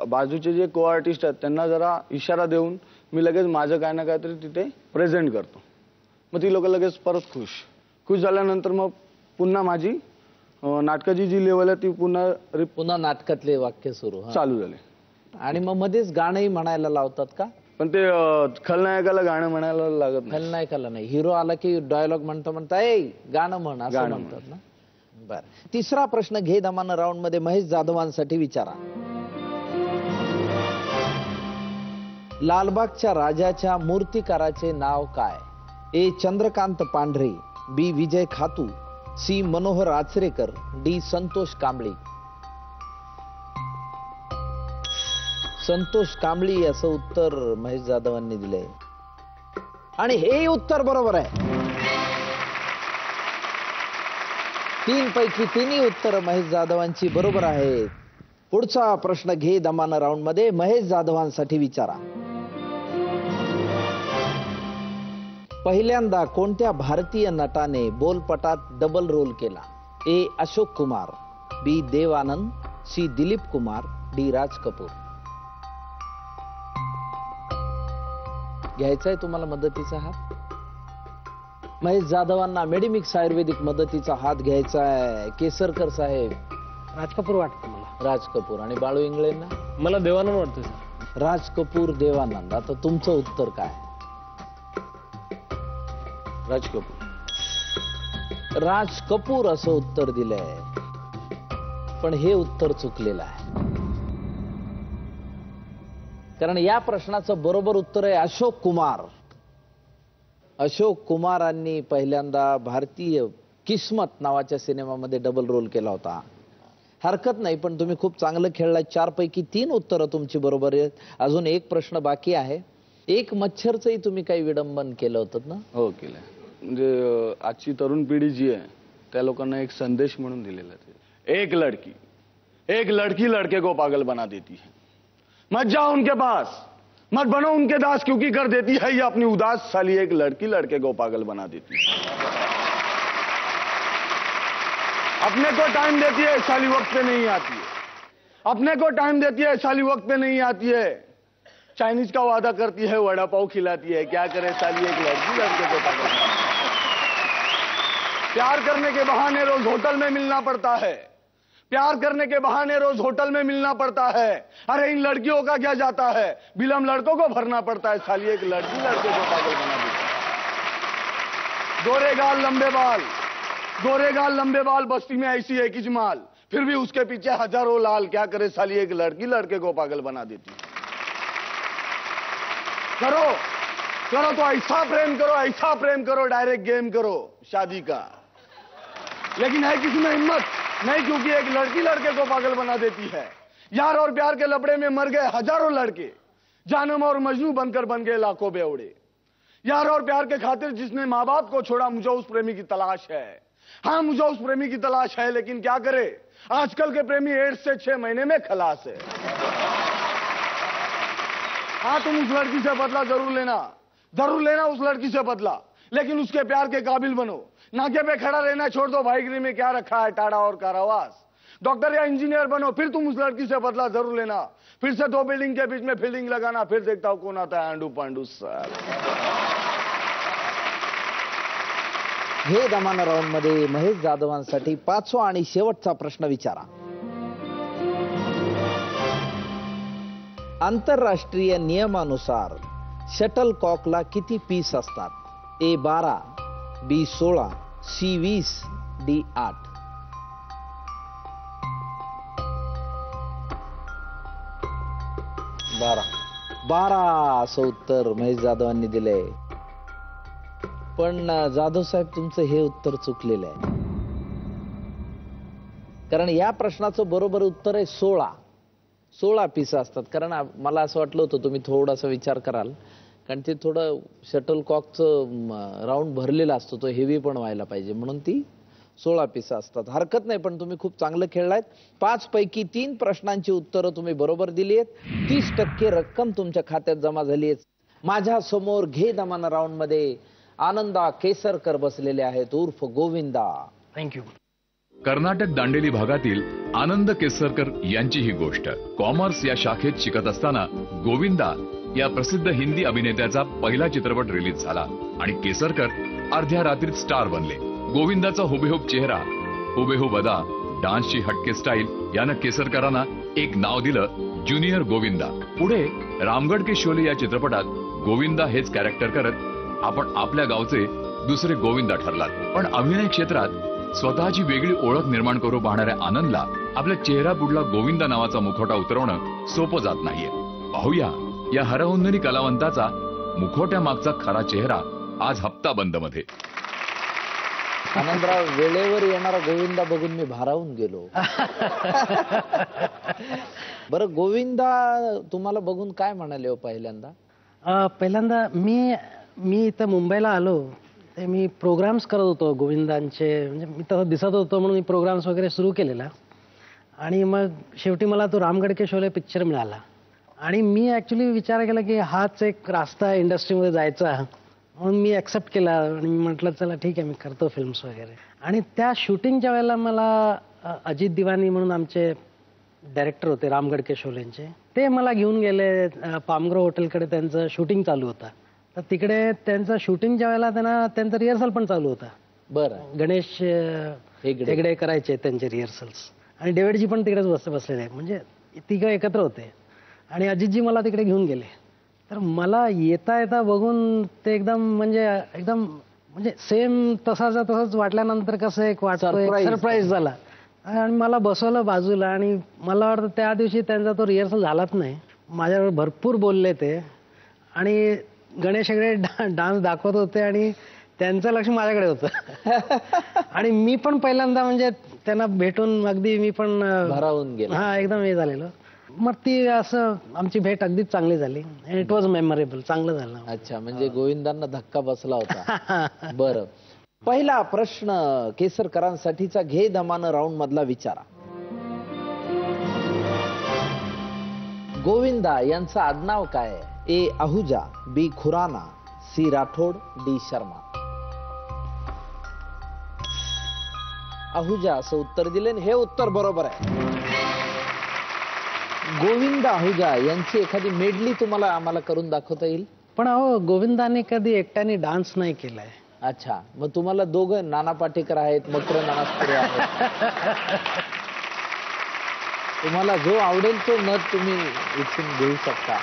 बाजूचे जे को आर्टिस्ट आहेत त्यांना जरा इशारा देऊन मी लगेच माझं काही ना काहीतरी तिथे प्रेझेंट करतो. मग ती लोक लगेच परत खुश झाल्यानंतर मग पुन्हा माझी नाटकाची जी लेवल आहे ती पुन्हा
नाटकातले वाक्य सुरू
चालू झाले.
आणि मग मध्येच गाणंही म्हणायला लावतात का?
पण ते खलनायकाला गाणं म्हणायला लागत नाही.
खलनायकाला नाही, हिरो आला की डायलॉग म्हणता ए गाणं म्हण असं म्हणतात ना. बर, तिसरा प्रश्न घे दमानं राऊंड मध्ये महेश जाधवांसाठी विचारा. लालबागच्या राजाच्या मूर्तिकाराचे नाव काय? ए चंद्रकांत पांढरे, बी विजय खातू, सी मनोहर आचरेकर, डी संतोष कांबळी. संतोष कांबळी असं उत्तर महेश जाधवांनी दिलंय आणि हे उत्तर बरोबर आहे. 3 पैकी 3 उत्तर महेश जाधवांची बरोबर आहेत. पुढचा प्रश्न घे दमानं राऊंड मध्ये महेश जाधवांसाठी विचारा. पहिल्यांदा कोणत्या भारतीय नटाने बोलपटात डबल रोल केला? ए अशोक कुमार, बी देव आनंद, सी दिलीप कुमार, डी राज कपूर. घ्यायचाय तुम्हाला मदतीचा हात? महेश जाधवांना मेडिमिक्स आयुर्वेदिक मदतीचा हात घ्यायचा आहे. केसरकर साहेब?
राज कपूर वाटतं मला.
राज कपूर. आणि बाळू इंगळेंना?
मला देवानंद वाटतं सर.
राज कपूर, देवानंद. आता तुमचं उत्तर काय?
राज कपूर.
राज कपूर असं उत्तर दिलंय, पण हे उत्तर चुकलेलं आहे. कारण या प्रश्नाचं बरोबर उत्तर आहे अशोक कुमार. अशोक कुमारांनी पहिल्यांदा भारतीय किस्मत नावाच्या सिनेमामध्ये डबल रोल केला होता. हरकत नाही, पण तुम्ही खूप चांगलं खेळलाय. 4 पैकी 3 उत्तरं तुमची बरोबर आहेत. अजून एक प्रश्न बाकी आहे. एक मच्छरचंही तुम्ही काही विडंबन केलं होतं ना?
हो, केलंय. म्हणजे आजची तरुण पिढी जी आहे त्या लोकांना एक संदेश म्हणून दिलेला आहे. एक लड़की लड़के को पागल बना देती है, मत जाओ उनके पास, मत बनो उनके दास, क्योंकि कर देती है ये अपनी उदास साली एक लड़की लड़के को पागल बना देती है। अपने को टाइम देती है, साली वक्त पे नहीं आती है। अपने को टाइम देती है, साली वक्त पे नहीं आती है। चाइनीज का वादा करती है, वड़ा पाव खिलाती है। क्या करे साली एक लड़की लड़के को पागल बना देती है। प्यार करने के बहाने रोज होटल में मिलना पड़ता है। प्यार करने के बहाने रोज होटल में मिलना पड़ता है। अरे इन लड़कियों का क्या जाता है, बिल हम लड़कों को भरना पड़ता है। साली एक लड़की लड़के को पागल बना देती है। गोरे गाल लंबे बाल, गोरे गाल लंबे बाल, बस्ती में ऐसी है कि जमाल, फिर भी उसके पीछे हजारों लाल। क्या करे साली एक लड़की लड़के को पागल बना देती है। करो करो तो ऐसा प्रेम करो, ऐसा प्रेम करो, डायरेक्ट गेम करो शादी का। लेकिन है किसी में हिम्मत नहीं, क्योंकि एक लड़की लड़के को पागल बना देती है। यार और प्यार के लपड़े में मर गए हजारों लड़के, जानम और मजनू बनकर बन गए लाखों बेवड़े। यार और प्यार के खातिर जिसने माँ बाप को छोड़ा, मुझे उस प्रेमी की तलाश है। हाँ मुझे उस प्रेमी की तलाश है, लेकिन क्या करे आजकल के प्रेमी 8 से 6 महीने में खलास है। हाँ तुम उस लड़की से बदला जरूर लेना उस लड़की से बदला, लेकिन उसके प्यार के काबिल बनो। नाके पे खड़ा रहना छोड़ दो, भाईगिरी में क्या रखा है टाड़ा और कारावास। डॉक्टर या इंजीनियर बनो, फिर तुम उस लड़की से बदला जरूर लेना। फिर से 2 बिल्डिंग के बीच में फील्डिंग लगाना, फिर देखता हूं कौन आता है आंडू पांडू सर।
हे दमान राऊंड मध्ये महेश जाधवांसाठी 5वा आणि शेवटचा प्रश्न विचारा. आंतरराष्ट्रीय नियमानुसार शटल कॉकला किती पीस असतात? A 12, B 16, C 20, D 8. बारा असं उत्तर महेश जाधवांनी दिलंय. पण जाधव साहेब तुमचं हे उत्तर चुकलेलं आहे, कारण या प्रश्नाचं बरोबर उत्तर आहे 16 पीस असतात. कारण मला असं वाटलं होतं तुम्ही थोडासा विचार कराल, कारण ते थोडं शटल कॉकचं राऊंड भरलेला असतो, तो हेवी पण व्हायला पाहिजे, म्हणून ती 16 पीस असतात. हरकत नाही, पण तुम्ही खूप चांगलं खेळलायत. 5 पैकी 3 प्रश्नांची उत्तरं तुम्ही बरोबर दिली आहेत. 30% रक्कम तुमच्या खात्यात जमा झाली आहे. माझ्या समोर घे दमान राऊंड मध्ये आनंदा केसरकर बसलेले आहेत उर्फ गोविंदा.
थँक्यू.
कर्नाटक दांडेली भागातील आनंद केसरकर यांची ही गोष्ट. कॉमर्स या शाखेत शिकत असताना गोविंदा या प्रसिद्ध हिंदी अभिनेत्याचा पहिला चित्रपट रिलीज झाला आणि केसरकर अर्ध्या रात्रीत स्टार बनले. गोविंदाचा हुबेहूब चेहरा, हुबेहूब अदा, डान्सची हटके स्टाईल यानं केसरकरांना एक नाव दिलं, ज्युनियर गोविंदा. पुढे रामगढ के शोले या चित्रपटात गोविंदा हेच कॅरेक्टर करत आपण आपल्या गावचे दुसरे गोविंदा ठरलात. पण अभिनय क्षेत्रात स्वतःची वेगळी ओळख निर्माण करू पाहणाऱ्या आनंदला आपल्या चेहरा पुढला गोविंदा नावाचा मुखवटा उतरवणं सोपं जात नाहीये. पाहूया या हरहुन्नरी कलावंताचा मुखवट्या मागचा खरा चेहरा आज हप्ता बंद मध्ये.
आनंदराव, वेळेवर येणारा गोविंदा बघून मी भारावून गेलो. बरं गोविंदा, तुम्हाला बघून काय म्हणाले हो पहिल्यांदा?
पहिल्यांदा मी इथं मुंबईला आलो, ते मी प्रोग्राम्स करत होतो गोविंदांचे, म्हणजे मी तसं दिसत होतो म्हणून मी प्रोग्राम्स वगैरे सुरू केलेला. आणि मग शेवटी मला तो रामगढ के शोले पिक्चर मिळाला आणि मी ॲक्च्युली विचार केला की हाच एक रास्ता आहे इंडस्ट्रीमध्ये जायचा, म्हणून मी ॲक्सेप्ट केला आणि म्हटलं चला ठीक आहे मी करतो फिल्म्स वगैरे. आणि त्या शूटिंगच्या वेळेला मला अजित दिवानी म्हणून आमचे डायरेक्टर होते रामगढ के शोलेंचे, ते मला घेऊन गेले पामग्रो हॉटेलकडे. त्यांचं शूटिंग चालू होतं, तर तिकडे त्यांचं शूटिंगच्या वेळेला त्यांचं रिहर्सल पण चालू होता.
बरं.
गणेश हेगडे करायचे त्यांचे रिहर्सल्स आणि डेव्हिडजी पण तिकडेच बसलेले, म्हणजे तिघं एकत्र होते. आणि अजितजी मला तिकडे घेऊन गेले, तर मला येता बघून ते एकदम सेम तसंच वाटल्यानंतर कसं एक सरप्राईज झाला. आणि मला बसवलं बाजूला आणि मला वाटतं त्या दिवशी त्यांचा तो रिहर्सल झालाच नाही. माझ्याबरोबर भरपूर बोलले ते आणि गणेश हेगडे डान्स दाखवत होते आणि त्यांचं लक्ष माझ्याकडे होतं. आणि मी पण पहिल्यांदा म्हणजे त्यांना भेटून अगदी मी पण
भारावून गेलो.
हा एकदम हे झालेलं. मग ती असं आमची भेट अगदीच चांगली झाली. इट वॉज मेमोरेबल, चांगलं झालं.
अच्छा, म्हणजे गोविंदांना धक्का बसला होता. बरं, पहिला प्रश्न केसरकरांसाठीचा घे दमान राऊंड मधला विचारा. गोविंदा यांचं आडनाव काय आहे? ए आहुजा, बी खुराना, सी राठोड, डी शर्मा. आहुजा असं उत्तर दिले आणि हे उत्तर बरोबर आहे. गोविंदा आहुजा यांची एखादी मेडली तुम्हाला आम्हाला करून दाखवता येईल?
पण अहो गोविंदाने कधी एकट्याने डान्स नाही केलाय.
अच्छा, मग तुम्हाला दोघं नाना पाटेकर आहेत, मकर नानासपुरे आहेत. तुम्हाला जो आवडेल तो नट तुम्ही इथून घेऊ शकता.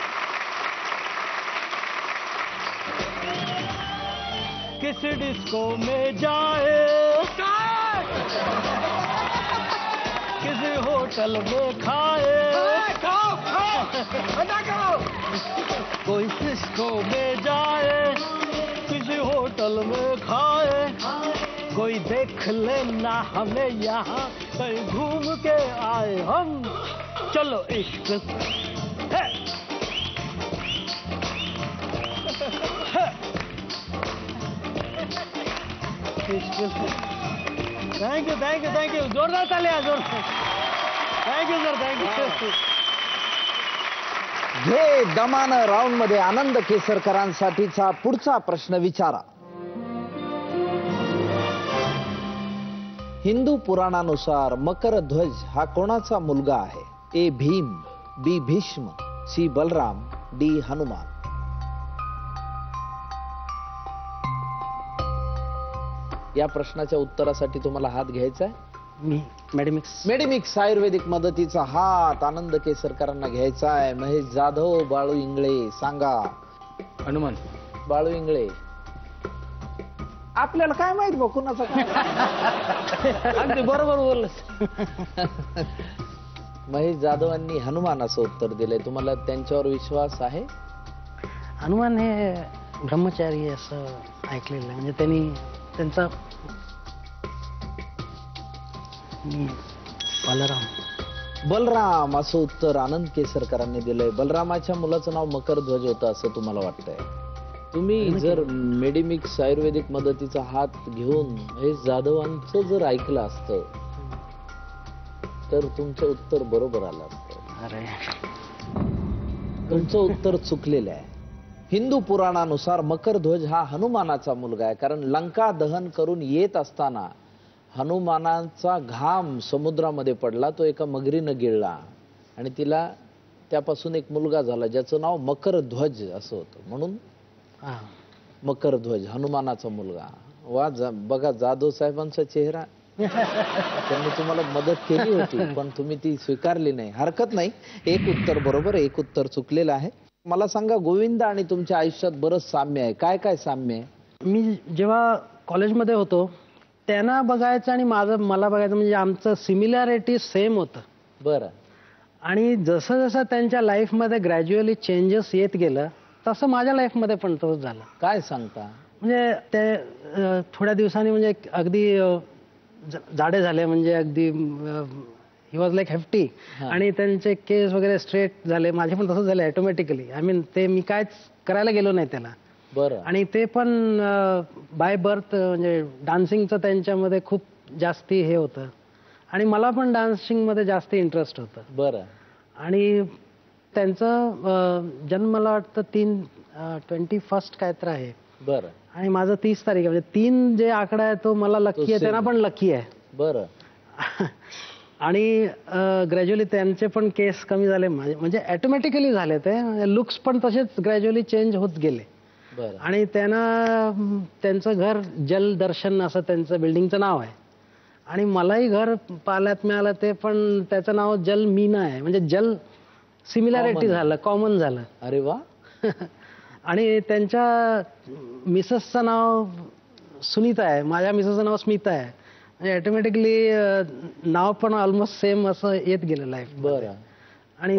किस डिस्को में जाए, किसी होटल में खाए, कोई डिस्को में जाए, किसी होटल में खाए, कोई देख लेना हमें यहाँ कहीं घूम के आए हम. चलो इश्क है. Thank you thank you thank you. जोरदार चालेल, जोरदार. Thank you sir, thank you.
घे दमानं राऊंड मध्ये आनंद केसरकरांसाठीचा पुढचा प्रश्न विचारा. हिंदू पुराणानुसार मकर ध्वज हा कोणाचा मुलगा आहे? ए भीम, बी भीष्म, सी बलराम, डी हनुमान. या प्रश्नाच्या उत्तरासाठी तुम्हाला हात घ्यायचा आहे.
मी मेडिमिक्स
मेडिमिक्स आयुर्वेदिक मदतीचा हात आनंद केसरकरांना घ्यायचा आहे. महेश जाधव, बाळू इंगळे, सांगा.
हनुमान.
बाळू इंगळे, आपल्याला काय माहित बा कुणाचा काय?
अगदी बरोबर बोललं.
महेश जाधवांनी हनुमान असं उत्तर दिलंय. तुम्हाला त्यांच्यावर विश्वास आहे?
हनुमान हे ब्रह्मचारी असं ऐकलेलं आहे. म्हणजे त्यांनी त्यांचा
बलराम असं उत्तर आनंद केसरकरांनी दिलंय. बलरामाच्या मुलाचं नाव मकर ध्वज होतं असं तुम्हाला वाटतंय? तुम्ही जर मेडिमिक्स आयुर्वेदिक मदतीचा हात घेऊन महेश जाधवांचं जर ऐकलं असतं तर तुमचं उत्तर बरोबर आलं असतं.
अरे,
तुमचं उत्तर चुकलेलं आहे. हिंदू पुराणानुसार मकर ध्वज हा हनुमानाचा मुलगा आहे. कारण लंका दहन करून येत असताना हनुमानाचा घाम समुद्रामध्ये पडला, तो एका मगरीनं गिळला आणि तिला त्यापासून एक मुलगा झाला ज्याचं नाव मकर ध्वज असं होतं. म्हणून मकर ध्वज हनुमानाचा मुलगा. वा, बघा जाधव साहेबांचा चेहरा. त्यांनी तुम्हाला मदत केली होती पण तुम्ही ती स्वीकारली नाही. हरकत नाही, एक उत्तर बरोबर, एक उत्तर चुकलेलं आहे. मला सांगा, गोविंदा आणि तुमच्या आयुष्यात बरंच साम्य आहे. काय काय साम्य आहे?
मी जेव्हा कॉलेजमध्ये होतो त्यांना बघायचं आणि मला बघायचं, म्हणजे आमचं सिमिलॅरिटी सेम होतं.
बरं.
आणि जसं जसं त्यांच्या लाईफमध्ये ग्रॅज्युअली चेंजेस येत गेलं तसं माझ्या लाईफमध्ये पण तसंच झालं.
काय सांगता?
म्हणजे ते थोड्या दिवसांनी म्हणजे अगदी जाडे झाले, म्हणजे अगदी ही वॉज लाईक हेफ्टी. आणि त्यांचे केस वगैरे स्ट्रेट झाले. माझे पण तसंच झाले ऑटोमॅटिकली. आय मीन ते मी कायच करायला गेलो नाही त्याला.
बरं.
आणि ते पण बाय बर्थ, म्हणजे डान्सिंगचं त्यांच्यामध्ये खूप जास्ती हे होतं आणि मला पण डान्सिंगमध्ये जास्त इंटरेस्ट होतं.
बरं.
आणि त्यांचं जन्म मला वाटतं 21 काय तर आहे.
बरं.
आणि माझं 30 तारीख आहे. म्हणजे 3 जे आकडा आहे तो मला लकी आहे, त्यांना पण लकी आहे.
बरं.
आणि ग्रॅज्युअली त्यांचे पण केस कमी झाले, म्हणजे ऑटोमॅटिकली झाले. ते लुक्स पण तसेच ग्रॅज्युअली चेंज होत गेले. आणि त्यांना त्यांचं घर जल दर्शन असं त्यांचं बिल्डिंगचं नाव आहे. आणि मलाही घर पाल्यात मिळालं, ते पण त्याचं नाव जल मीना आहे. म्हणजे जल सिमिलॅरिटी झालं, कॉमन झालं.
अरे वा.
आणि त्यांच्या मिसेसचं नाव सुनीता आहे, माझ्या मिसेसचं नाव स्मिता आहे. म्हणजे ऑटोमॅटिकली नाव पण ऑलमोस्ट सेम असं येत गेलं लाईफ.
बरं.
आणि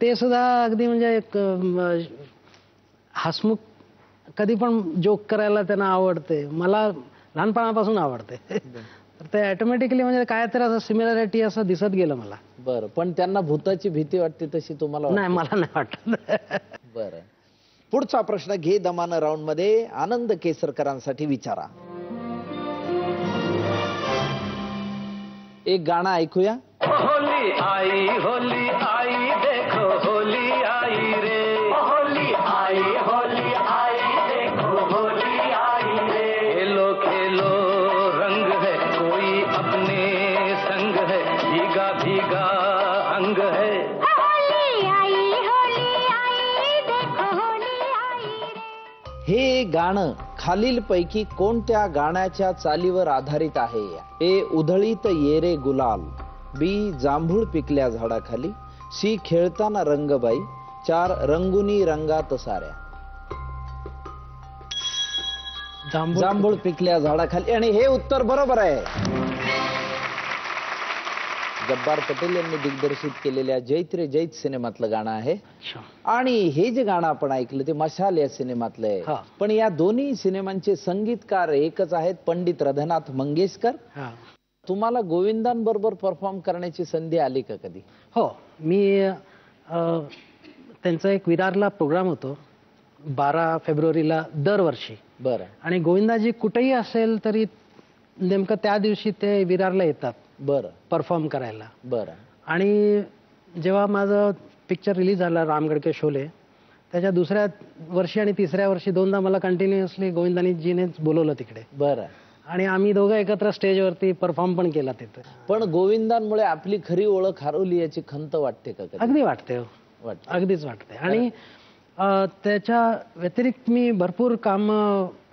ते सुद्धा अगदी म्हणजे एक हसमुख, कधी पण जोक करायला त्यांना आवडते. मला लहानपणापासून आवडते. तर ते ऑटोमॅटिकली म्हणजे काय तर असं सिमिलॅरिटी असं दिसत गेलं मला.
बरं. पण त्यांना भूताची भीती वाटते तशी तुम्हाला?
नाही, मला नाही वाटत.
बरं. पुढचा प्रश्न घे दमानं राऊंड मध्ये आनंद केसरकरांसाठी विचारा. एक गाणं ऐकूया.
होली आई देखो होली
गाणं खालीलपैकी कोणत्या गाण्याच्या चालीवर आधारित आहे? ए. उधळीत येरे गुलाल, बी. जांभूळ पिकल्या झाडाखाली, सी. खेळताना रंगबाई, 4. रंगुनी रंगात साऱ्या. जांभूळ पिकल्या झाडाखाली, आणि हे उत्तर बरोबर आहे. जब्बार पटेल यांनी दिग्दर्शित केलेल्या जैत रे जैत सिनेमातलं गाणं आहे. आणि हे जे गाणं आपण ऐकलं ते मशाल या सिनेमातलं आहे. पण या दोन्ही सिनेमांचे संगीतकार एकच आहेत, पंडित रघुनाथ मंगेशकर. तुम्हाला गोविंदांबरोबर परफॉर्म करण्याची संधी आली का कधी?
हो, मी त्यांचा एक विरारला प्रोग्राम होतो 12 फेब्रुवारीला दरवर्षी.
बरं.
आणि गोविंदाजी कुठेही असेल तरी नेमकं त्या दिवशी ते विरारला येतात.
बरं.
परफॉर्म करायला.
बरं.
आणि जेव्हा माझं पिक्चर रिलीज झाला रामगढ के शोले, त्याच्या दुसऱ्या वर्षी आणि तिसऱ्या वर्षी दोनदा मला कंटिन्युअसली गोविंदाजीनेच बोलवलं तिकडे.
बरं.
आणि आम्ही दोघं एकत्र स्टेजवरती परफॉर्म पण केला तिथे.
पण गोविंदांमुळे आपली खरी ओळख हरवली याची खंत वाटते का कधी?
अगदी वाटते, अगदीच वाटते. आणि त्याच्या व्यतिरिक्त मी भरपूर काम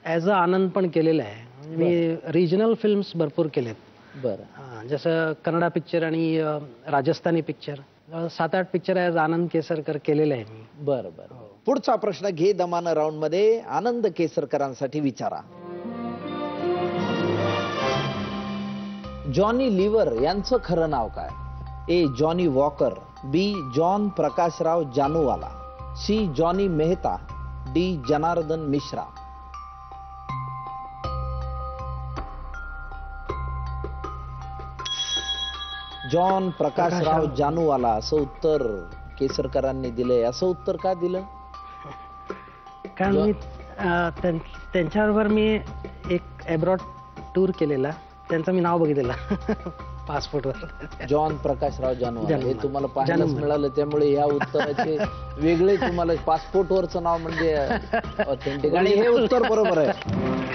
ॲज अ आनंद पण केलेलं आहे. मी रिजनल फिल्म्स भरपूर केलेत.
बरं.
जसं कन्नडा पिक्चर आणि राजस्थानी पिक्चर, 7-8 पिक्चर ॲज आनंद केसरकर केलेले आहे मी.
बरं बरं. पुढचा प्रश्न घे दमानं राऊंड मध्ये आनंद केसरकरांसाठी विचारा. जॉनी लिव्हर यांचं खरं नाव काय? A. Johnny Walker, B. John Prakashrao Januwala, C. Johnny Mehta, D. Janardan Mishra. John Prakashrao Januwala असं उत्तर केसरकरांनी दिलंय. असं उत्तर का दिलं?
कारण मी त्यांच्याबरोबर मी एक एब्रॉड टूर केलेला, त्यांचं मी नाव बघितलेलं पासपोर्टवर.
जॉन प्रकाशराव जानूवाला हे तुम्हाला पाहायलाच मिळालं, त्यामुळे ह्या उत्तराचे वेगळे तुम्हाला पासपोर्टवरचं नाव म्हणजे ऑथेंटिक. आणि हे उत्तर बरोबर आहे.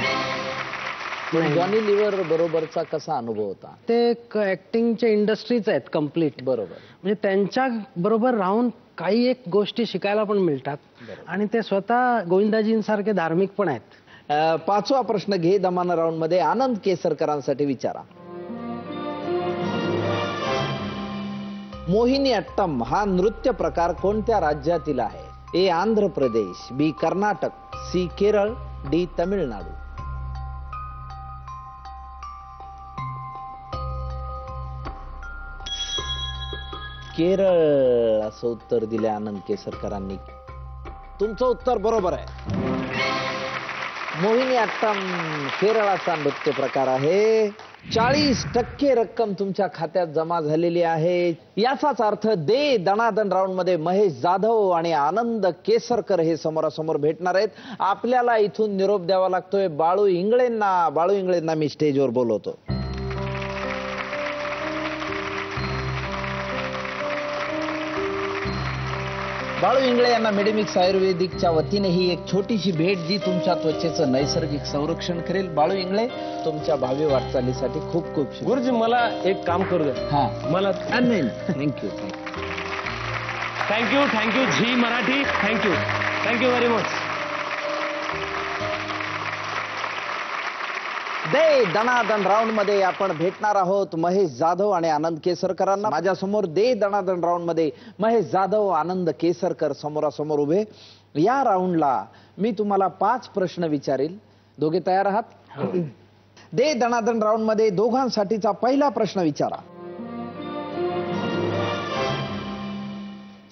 जॉनी लिव्हर बरोबरचा कसा अनुभव होता? ते
ऍक्टिंगच्या इंडस्ट्रीच आहेत कम्प्लीट.
बरोबर.
म्हणजे त्यांच्या बरोबर राहून काही एक गोष्टी शिकायला पण मिळतात. आणि ते स्वतः गोविंदाजींसारखे धार्मिक पण आहेत.
पाचवा प्रश्न घे दमानं राऊंड मध्ये आनंद केसरकरांसाठी विचारा. मोहिनी अट्टम हा नृत्य प्रकार कोणत्या राज्यातील आहे? ए. आंध्र प्रदेश, बी. कर्नाटक, सी. केरळ, डी. तमिळनाडू. केरळ असं उत्तर दिले आनंद केसरकरांनी. तुमचं उत्तर बरोबर आहे. मोहिनी अट्टम केरळाचा नृत्य प्रकार आहे. 40% रक्कम तुमच्या खात्यात जमा झालेली आहे. याचाच अर्थ दे दणादण राऊंड मध्ये महेश जाधव आणि आनंद केसरकर हे समोरासमोर भेटणार आहेत. आपल्याला इथून निरोप द्यावा लागतोय बाळू इंगळेंना. बाळू इंगळेंना मी स्टेजवर बोलवतो. बाळू इंगळे यांना मेडिमिक्स आयुर्वेदिकच्या वतीने ही एक छोटीशी भेट जी तुमच्या त्वचेचं नैसर्गिक संरक्षण करेल. बाळू इंगळे तुमच्या भावी वाटचालीसाठी खूप खूप
गुरुजी मला एक काम करू द्या.
हा
मला
thank you.
Thank you Zee Marathi. Thank you very much.
दे दणादण राऊंड मध्ये आपण भेटणार आहोत महेश जाधव आणि आनंद केसरकरांना. माझ्यासमोर दे दणादण राऊंड मध्ये महेश जाधव आनंद केसरकर समोरासमोर उभे. या राऊंडला मी तुम्हाला 5 प्रश्न विचारेल. दोघे तयार आहात? दे दणादण राऊंड मध्ये दोघांसाठीचा पहिला प्रश्न विचारा.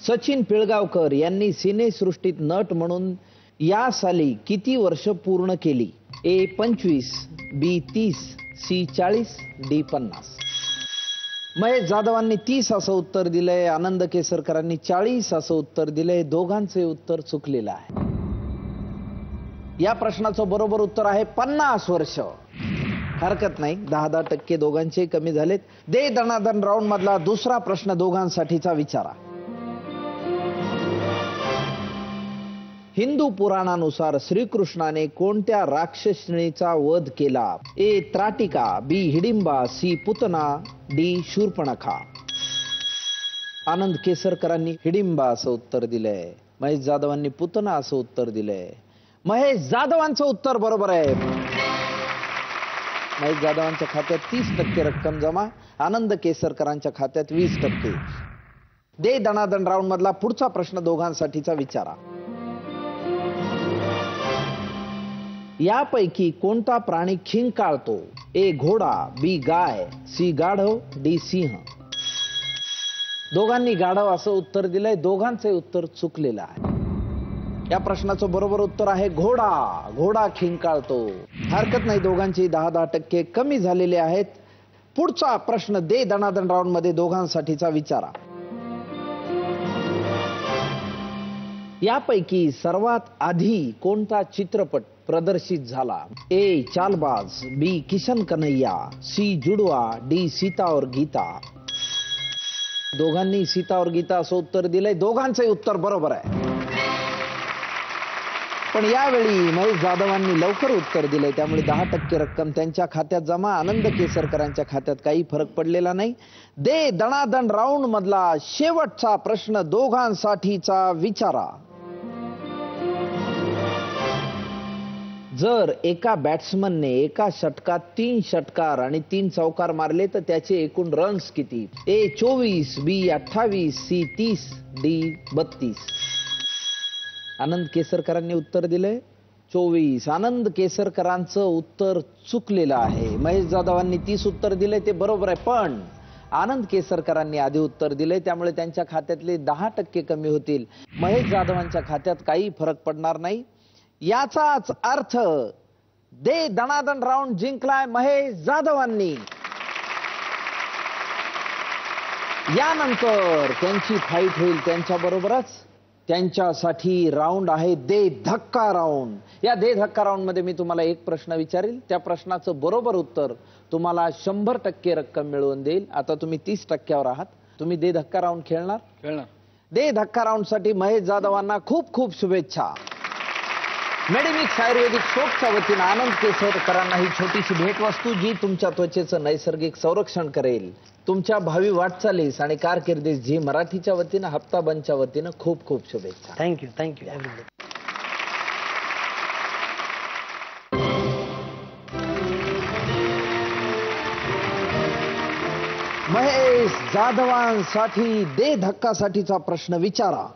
सचिन पिळगावकर यांनी सिनेसृष्टीत नट म्हणून या साली किती वर्ष पूर्ण केली? ए. 25, बी. 30, सी. 40, डी. 50. महेश जाधवांनी 30 असं उत्तर दिलंय. आनंद केसरकरांनी 40 असं उत्तर दिलंय. दोघांचे उत्तर चुकलेलं आहे. या प्रश्नाचं बरोबर उत्तर आहे 50 वर्ष. हरकत नाही, 10% दोघांचे कमी झालेत. दे दणादण राऊंड मधला दुसरा प्रश्न दोघांसाठीचा विचारा. हिंदू पुराणानुसार श्रीकृष्णाने कोणत्या राक्षसणीचा वध केला? ए. त्राटिका, बी. हिडिंबा, सी. पुतना, डी. शूर्पणखा. आनंद केसरकरांनी हिडिंबा असं उत्तर दिलंय. महेश जाधवांनी पुतना असं उत्तर दिलंय. महेश जाधवांचं उत्तर बरोबर आहे. महेश जाधवांच्या खात्यात 30% रक्कम जमा, आनंद केसरकरांच्या खात्यात 20%. दे दणादण राऊंड मधला पुढचा प्रश्न दोघांसाठीचा विचारा. यापैकी कोणता प्राणी खिंकाळतो? ए घोडा, बी गाय, सी गाढव, डी सिंह. दोघांनी गाढव असं उत्तर दिलंय. दोघांचे उत्तर चुकलेलं आहे. या प्रश्नाचं बरोबर उत्तर आहे घोडा. घोडा खिंकाळतो. हरकत नाही, दोघांची 10% कमी झालेले आहेत. पुढचा प्रश्न दे दणादण राऊंड मध्ये दोघांसाठीचा विचारा. यापैकी सर्वात आधी कोणता चित्रपट प्रदर्शित झाला? ए चालबाज, बी किशन कन्हैया, सी जुडवा, डी सीता और गीता. दोघांनी सीता और गीता असं उत्तर दिलंय. दोघांचे उत्तर बरोबर आहे. पण यावेळी महेश जाधवांनी लवकर उत्तर दिले, त्यामुळे 10% रक्कम त्यांच्या खात्यात जमा. आनंद केसरकरांच्या खात्यात काही फरक पडलेला नाही. दे दणादण राऊंड मधला शेवटचा प्रश्न दोघांसाठीचा विचारा. जर एका बॅट्समनने एका षटकात 3 षटकार आणि 3 चौकार मारले तर त्याचे एकूण रन्स किती? ए 24, बी 28, सी 30, डी 32. आनंद केसरकरांनी उत्तर दिले 24. आनंद केसरकरांचं उत्तर चुकलेलं आहे. महेश जाधवांनी 30 उत्तर दिले, ते बरोबर आहे. पण आनंद केसरकरांनी आधी उत्तर दिले, त्यामुळे त्यांच्या खात्यातले 10% कमी होतील. महेश जाधवांच्या खात्यात काही फरक पडणार नाही. याचाच अर्थ दे दणादण राऊंड जिंकलाय महेश जाधवांनी. यानंतर त्यांची फाईट होईल त्यांच्या बरोबरच. त्यांच्यासाठी राऊंड आहे दे धक्का राऊंड. या दे धक्का राऊंड मध्ये मी तुम्हाला एक प्रश्न विचारेल. त्या प्रश्नाचं बरोबर उत्तर तुम्हाला 100% रक्कम मिळवून देईल. आता तुम्ही 30%वर आहात. तुम्ही दे धक्का राऊंड खेळणार? दे धक्का राऊंड साठी महेश जाधवांना खूप खूप शुभेच्छा. मेडिमिक्स आयुर्वेदिक सोपच्या वतीनं आनंद केसरकरांना ही छोटीशी भेटवस्तू, जी तुमच्या त्वचेचं नैसर्गिक संरक्षण करेल. तुमच्या भावी वाटचालीस आणि कारकिर्दीस झी मराठीच्या वतीनं, हप्ता बंदच्या वतीनं खूप खूप शुभेच्छा.
थँक्यू.
महेश जाधवांसाठी दे धक्कासाठीचा प्रश्न विचारा.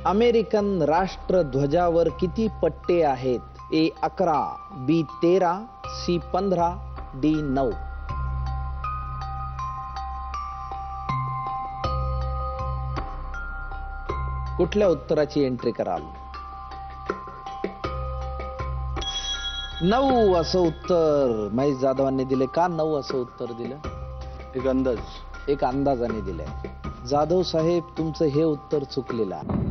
अमेरिकन राष्ट्रध्वजावर किती पट्टे आहेत? ए 11, बी 13, सी 15, डी 9. कुठल्या उत्तराची एंट्री कराल? 9 असं उत्तर महेश जाधवांनी दिले. का 9 असं उत्तर दिलं? एक अंदाजाने दिलंय. जाधव साहेब, तुमचं हे उत्तर चुकलेलं आहे.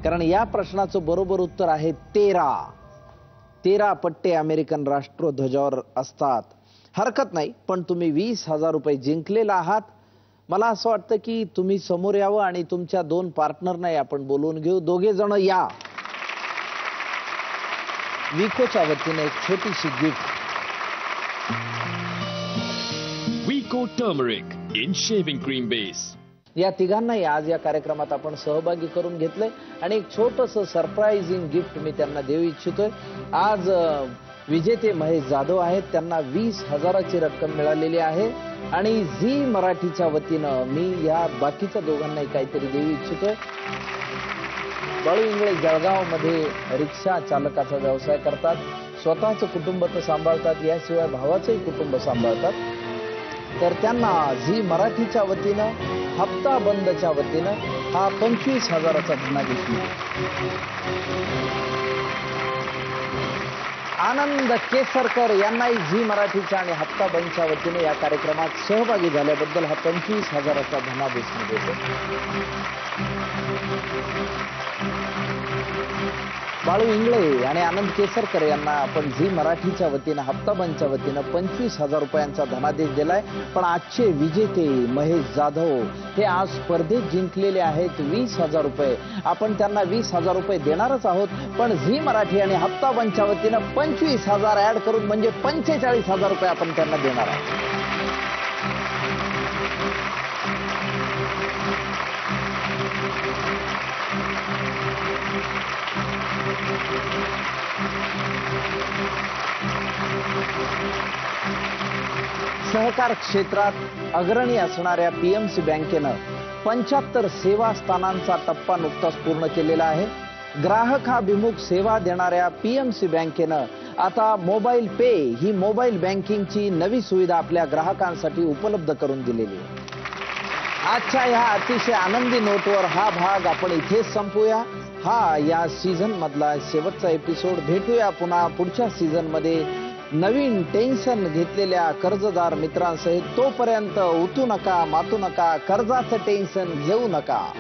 कारण या प्रश्नाचं बरोबर उत्तर आहे 13 पट्टे अमेरिकन राष्ट्रध्वजावर असतात. हरकत नाही, पण तुम्ही 20,000 रुपये जिंकलेला आहात. मला असं वाटतं की तुम्ही समोर यावं आणि तुमच्या 2 पार्टनरना आपण बोलवून घेऊ. दोघे जण या. विकोच्या वतीने एक छोटीशी गिफ्ट.
विको turmeric in shaving cream base.
या तिघांनाही आज या कार्यक्रमात आपण सहभागी करून घेतलंय आणि एक छोटंसं सरप्राइझिंग गिफ्ट मी त्यांना देऊ इच्छितोय. आज विजेते महेश जाधव आहेत. त्यांना 20,000ची रक्कम मिळालेली आहे आणि झी मराठीच्या वतीनं मी या बाकीच्या दोघांनाही काहीतरी देऊ इच्छितोय. बाळू इंगळे जळगाव मध्ये रिक्षा चालकाचा व्यवसाय करतात. स्वतःचं कुटुंब तर सांभाळतात, याशिवाय भावाचंही कुटुंब सांभाळतात. तर त्यांना झी मराठीच्या वतीनं, हप्ता बंदच्या वतीनं हा 25,000चा धनादेश मिळेल. आनंद केसरकर यांनाही झी मराठीच्या आणि हप्ता बंदच्या वतीने या कार्यक्रमात सहभागी झाल्याबद्दल हा 25,000चा धनादेश मिळतो. बाळू इंगळे आणि आनंद केसरकर यांना आपण झी मराठीच्या वतीनं, हप्ता बंदच्या वतीनं 25,000 रुपयांचा धनादेश दिलाय. पण आजचे विजेते महेश जाधव हे आज स्पर्धेत जिंकलेले आहेत 20,000 रुपये. आपण त्यांना 20,000 रुपये देणारच आहोत, पण झी मराठी आणि हप्ता बंदच्या वतीनं 25,000 ऍड करून म्हणजे 45,000 रुपये आपण त्यांना देणार आहोत. सहकार क्षेत्रात अग्रणी असणाऱ्या पीएमसी बँकेनं 75 सेवा स्थानांचा टप्पा नुकताच पूर्ण केलेला आहे. ग्राहकाभिमुख सेवा देणाऱ्या पीएमसी बँकेनं आता मोबाईल पे ही मोबाईल बँकिंगची नवी सुविधा आपल्या ग्राहकांसाठी उपलब्ध करून दिलेली आहे. आजच्या ह्या अतिशय आनंदी नोटवर हा भाग आपण इथेच संपूया. हा या सीझन मधला शेवटचा एपिसोड. भेटूया पुन्हा पुढच्या सीझन मध्ये नवीन टेन्शन घेतलेल्या कर्जदार मित्रांसहित. तोपर्यंत उतू नका, मातू नका, कर्जाचं टेन्शन घेऊ नका.